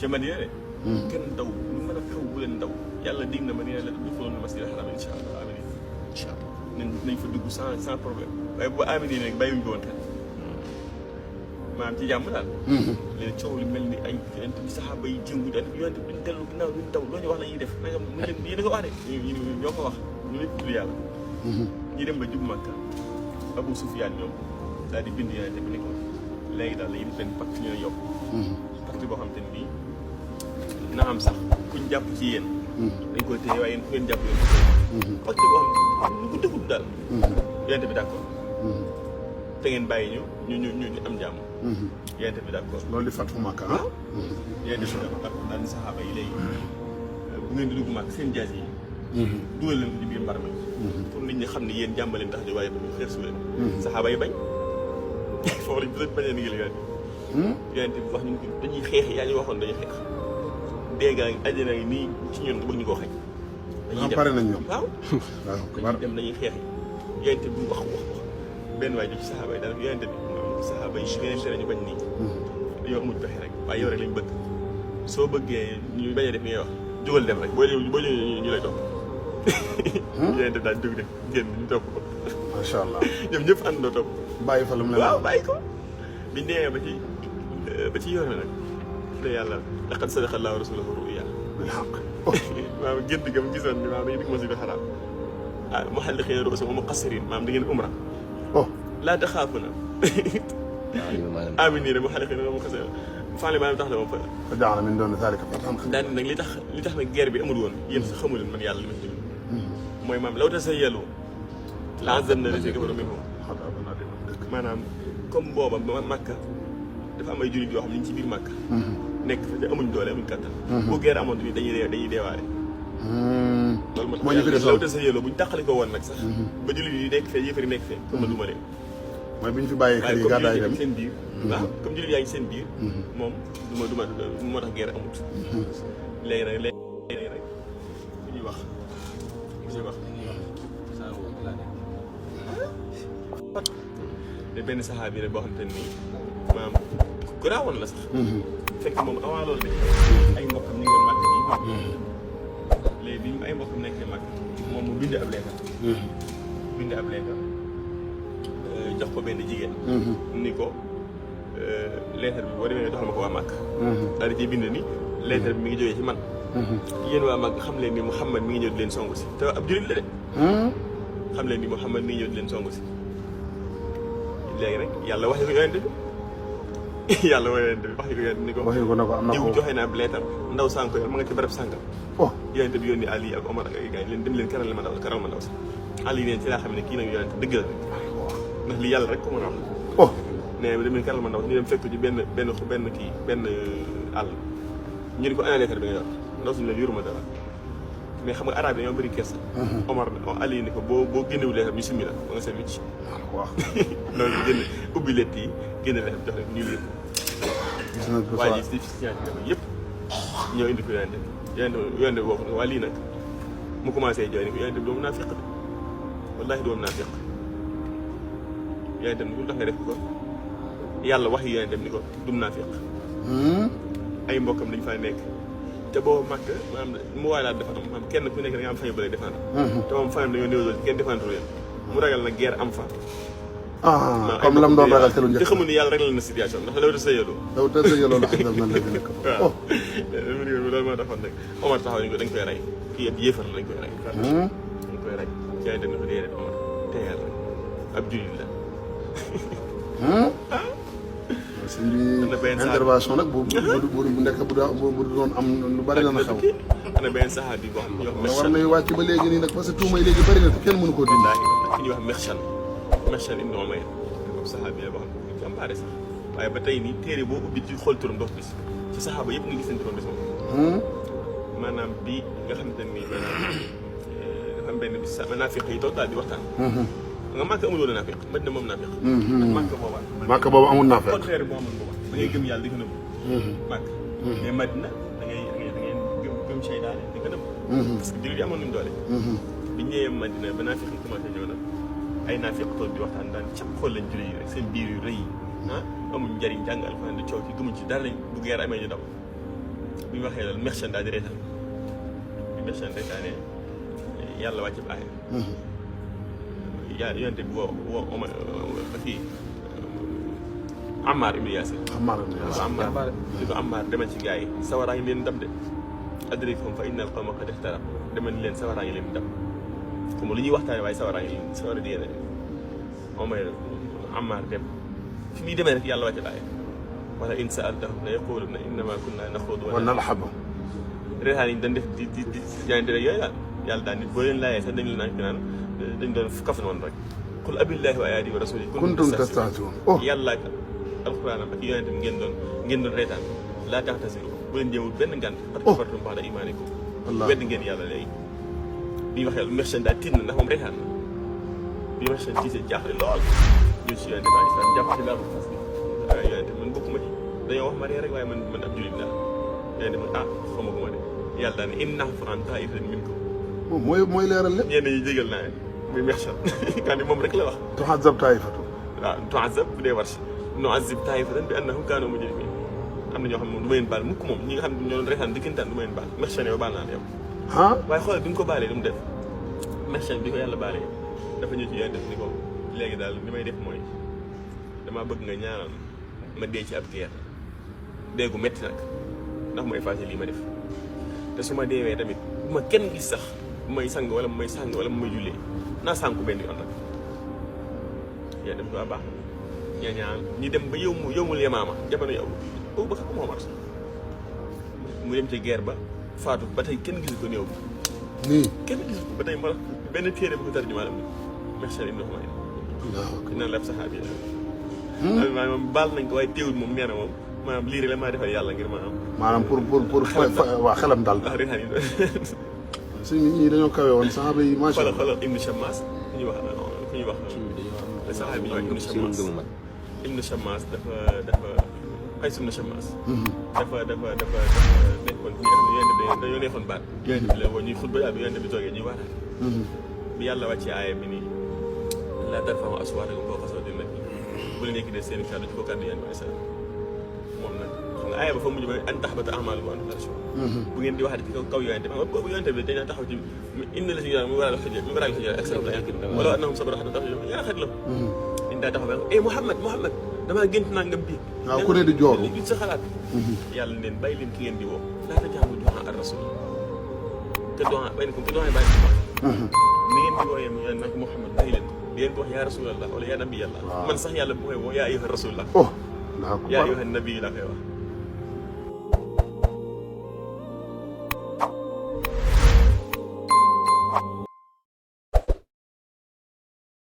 ca Madina de kenn daw lu mën a xew bu leen daw yàlla dig na Madina la du xooloon masjidil haram incha allah amin incha allah nañ fa dugg sans problème waaye bu amee rek bàyyiwuñ ko woon xel maanaam ci jàmm daal léegi coow li mel ni ay yonent bi saxaaba yi jëngu daal yonent bi duñ dellu ginnaaw duñ daw loo ñu wax la ñuy def nanga mu leen yéen a ko wax de ñoo ko wax ñu leen tudd yàlla ñi dem ba jub Makka Abu Sufyaan ñoom daal di bind yonent bi ni ko léegi daal la ñuy def benn pacte ñu ne yokk pacte boo xam te ni bii na am sax kuñ jàpp ci yéen dañ koy téye waaye yéen ku ngeen jàpp yéen pacte boo xam ne ñu gudd daal yonent bi d'accord te ngeen bàyyi ñu am jàmm yonent bi d'accord loolu di fàttu Makka waaw yonent bi d'accord daal ni saxaaba yi léegi bu ngeen di dugg Makka seen jaas yi dugal leen ko ci biir mbar mi pour nit ñi xam ne yéen jàmbaleen tax ñu waaye ba ñu xeer su leen saxaaba yi bañ foofu lañ peut-être bañee ndigal yonent bi wax ñu dañuy xeex yaa ñu waxoon dañuy xeex déggaa ngi àjjana ngi nii ci ñun bëgg ñu koo xañ dañuy dem pare nañ ñoom waaw dañuy dem dañuy xeex yonent bi wax benn waay ji ci saxaaba yi daal yonent bi saxaaba yi ngeen tere ñu bañ nii dañoo amul pexe rek waaye yow rek lañ bëgg soo bëggee ñu bañ a def ni ngay wax jógal dem rek boo ñëwee ñu lay topp yonent bi daal jóg dem génn ñu topp ko macha allah ñoom ñëpp àndandoo topp bàyyi fa lu mu leen waaw bàyyi ko biñ demee ba ci yoon wi nag te yàlla laqad sadaqa llaahu rasuulahu ru'ya bil haqq maanaam gént gam gisoon ni maanaam dañuy dugg masjidil haram muhalliqiina ru'uusahum wa muqassiriin maanaam da ngeen umra laa taxaafuuna aaminiina muhalliqiina wa muqassiriin faale maanaam tax na moom fa ja'ala min duuni zaalika fathan daal nag li tax nag guerre bi amul woon yéen sax xamu leen man yàlla li ma ci mooy maam law tasayyalu la'azzabna llaziina kafaru minhum maanaam comme booba Makka dafa am ay jullit yoo xam ne ñu ci biir Makka nekk fa te amuñ doole amuñ kattan bu guerre amoon tamit dañuy deewaale loolu moo tax yàlla law tasayyalu buñ tàqali ko woon nag sax ba jullit yi nekk fee yëfari nekk fee pour ma duma leen mooy bi ñu fi bàyyee kër yi gàddaay dem seen biir waaw comme jullit yaa ngi seen biir moom duma moo tax guerre amut léegi nag bu ñuy wax te benn saxaabi rek boo xam te nii maanaam ku raawoon la sax fekk moom avant loolu de ay mbokkam ñu ngi doon màgg nii léegi bi ay mbokkam nekkee màgg moom mu bind ab leetar jox ko benn jigéen ni ko leetar bi boo demee nga doxal ma ko waa màgg daal di ciy bind ni leetar bi mi ngi jógee ci man yéen waa màgg xam leen ni Muhammad mi ngi ñëw di leen songu si te ab jullit la de xam leen ni Muhammad mi ngi ñëw di leen songu si léegi nag yàlla wax ko yonent bi yàlla wax yonent bi wax ko yonent ni ko am na ko joxe na ab leetar ndaw sànq yor ma nga ci barab sànq yonent bi yónni Ali ak Omar ak ay gars yi leen dem leen karal ma ndaw karal ma ndaw sax Ali neen ci laa xam ne kii nag yonent dëgg la ndax li yàlla rek ko mën a wax nee dem leen karal ma ndaw ñu dem fekk ci benn àll ñu ni ko ana leetar bi nga yor ndaw suñu leen yoruma dara mais xam nga arabe yi dañoo bëri kersa Omar Ali ni ko boo génnewul leetar bi ñu simmi la ba nga seet wicc waaw loolu génn ubbi lett yi génne leetar jox leen ñu lii waaye ji si signature yëpp ñoo indi ko yonent bi wax waa lii nag mu commencé jooy ni ko yonent bi doomu naa fiq de wallaahi doomu naa fiq yonent bi lu tax nga def ko yàlla wax yi yonent bi ni ko dum naa fiq ay mbokkam dañ faa nekk te boobu Makka maanaam mu waay laat dafa am maanaam kenn ku nekk da nga am famille bu lay défendre te moom famille dañoo néew doole kenn défendre leen mu ragal nag guerre am fa comme lam doon ragal te lu njëkk te xamuñu yàlla réglé na situation ndax law tasayyalu la xasal na la nekk waaw loolu moo taxoon rek Omar taxaw ni ko dañ koy rey kii ab yéefar la dañ koy rey dañ koy rey ci ay dana ko déedéet Omar teyal rek ab jullit la sëñ bi intervention nag bu nekk bu doon am lu bari dana xew ana benn saxaabi boo xam ne ñuy wax war nañu wàcc ba léegi nii nag parce que tuumay léegi bari na te kenn mënu koo dindi ki ñuy wax Mexshan ibn Umayr comme saxaabi la boo xam ne jàmbaare sax waaye ba tey nii téere boo ubbi ci xool turam dox bis ci saxaaba yëpp nga gis seen turam bis moom maanaam bi nga xamante ne nii dafa am benn bis naafiq yi toog daal di waxtaan nga Makka amul woon naafiq Madina moom naafiq Makka boobu amul naafiq contraire bi moo amoon booba da ngay gëm yàlla di ko nëbb Makka mais Madina da ngay gëm seytaane di ko nëbb parce que jullit yi amoon nañu doole biñ ñëwee Madina ba naafiq yi commencé ñëw nag ay naafiq toog di waxtaan daan cap xool lañ jullit yi rek seen biir yu rëy yi amuñ njëriñ jàng alxuraan di coow ci gëmuñ ci dara lañ bu guerre amee ñu daw bi ñu waxee loolu Mexsane daal di reetaan bi Mexsane reetaane yàlla wàcc ba aaya yonente bi woo kii Ammar ibn Yaasir. li ko Ammar demal ci gars yi sawaraa ngi leen dab de adrikhum fa innal qawma qad ihtarab demal leen sawaraa ngi leen dab comme lu ñuy waxtaane waaye sawaraa ngi leen sawara di yéene Omar Ammar dem fi muy demee rek yàlla wàcc ba aaya wala in sa'altahum la yaquluna innama kunna naxuudu wa nal'ab reetaan yi dañ def di jaayante rek yooyu daal yàlla daal nit boo leen laajee sax dañu la naan dañ doon kaf noonu rek qul abillahi wa ayaatihi wa rasuulihi kuntum tastahzi'uun yàlla ak alxuraanam ak yonente bi ngeen doon reetaan laa ta'taziruu bu leen jéemul benn ngànt qad kafartum ba'da iimaanikum wedd ngeen yàlla léegi bi ñu waxee Mexsane daal tiit na ndax moom reetaan na bi Mexsane gisee jaaxle lool ñun si yonente bi alayhi salaam jàpp ci laa fas bi yonente man bokkuma ci dañoo wax ma rek waaye man ab julit laa yonente man xamaguma de yàlla daal ne in na'fu an taa'ifatin minkum mooy leeral lépp. ñenn ñi jégal naa muy Mexsane kan moom rek la wax. tu'azzab taa'ifatu. waaw tu'azzab bu dee war si nu'azzib taa'ifatan bi annahum kaanu mujrimiin am na ñoo xam ne moom du ma leen baal mukk moom ñi nga xam ne ñoo doon reetaan dëggantaan du ma leen baal Mexsane yow baal naa la yow. waaye xoolal bi ñu ko baalee lu mu def Mexsane bi ko yàlla baalee dafa ñëw ci yonent ni ko léegi daal li may def mooy damaa bëgg nga ñaanal ma dee ci ab guerre dee gu métti nag ndax mu effacé lii ma def te su ma deewee tamit bu ma kenn gis sax bu may sang wala mu may sang wala mu may jullee naa sànku benn yoon nag yaa dem ko baax na ñaan ñi dem ba yowmul yamaama jamono yow boobu ba xam Muhammad mu dem ci guerre ba faatu ba tey kenn gisu ko néew bi nii kenn gisu ko ba tey ma benn téere bu ko tarjumaa am Mexsane ibn Humayr naan la ab saxaabi la maanaam baal nañ ko waaye teewul moom nee na moom maanaam lii rek la maa defal yàlla ngir maanaam pour waa xelam daal ndax reetaan yi suñ ñii dañoo kawe woon saxaaba yi macha allah xoolal Ibnu Shammas ku ñuy wax saxaabi bi ñuy wax Ibnu Shammas dafa Qays ibn Shammas dafa nekkoon ñi nga xam ne dañoo neexoon baat yonent bi la woo ñuy xutba bi yonent bi toogee ñuy waaraat bi yàlla wàccee aaya bi nii laa tarfa'u aswaatakum fawqa sawti nabi bu leen yëkkatee seen kàddu ci ko kàddu yonent bi alayhi salaam moom nag xam nga aaya ba fa mujj ba an tahbata a'maalukum wa antum laa tash'uruun bu ngeen di waxati ci kaw yonent bi xam nga boobu yonent bi dañu taxaw ci inna la si mu waral xëj ak sabla wala annahum sabaru hatta taxaw yaa xaj la in daa taxaw ba Muhammad damaa gént naa ngëm bi waaw ku ne di jooru li sa xalaat yàlla leen bàyyi leen ki ngeen di woo laa tajaalu du'aa ar-rasul te du'aa baynakum te du'aa bàyyi ko ni ngeen di wooyee mu nag Muhammad bàyyi leen di ngeen ko wax yaa rasulallah wala yaa nabiyallah man sax yàlla bu koy woo yaa ayyuha rasulullah oh yaa ayyuha nabi laa koy wax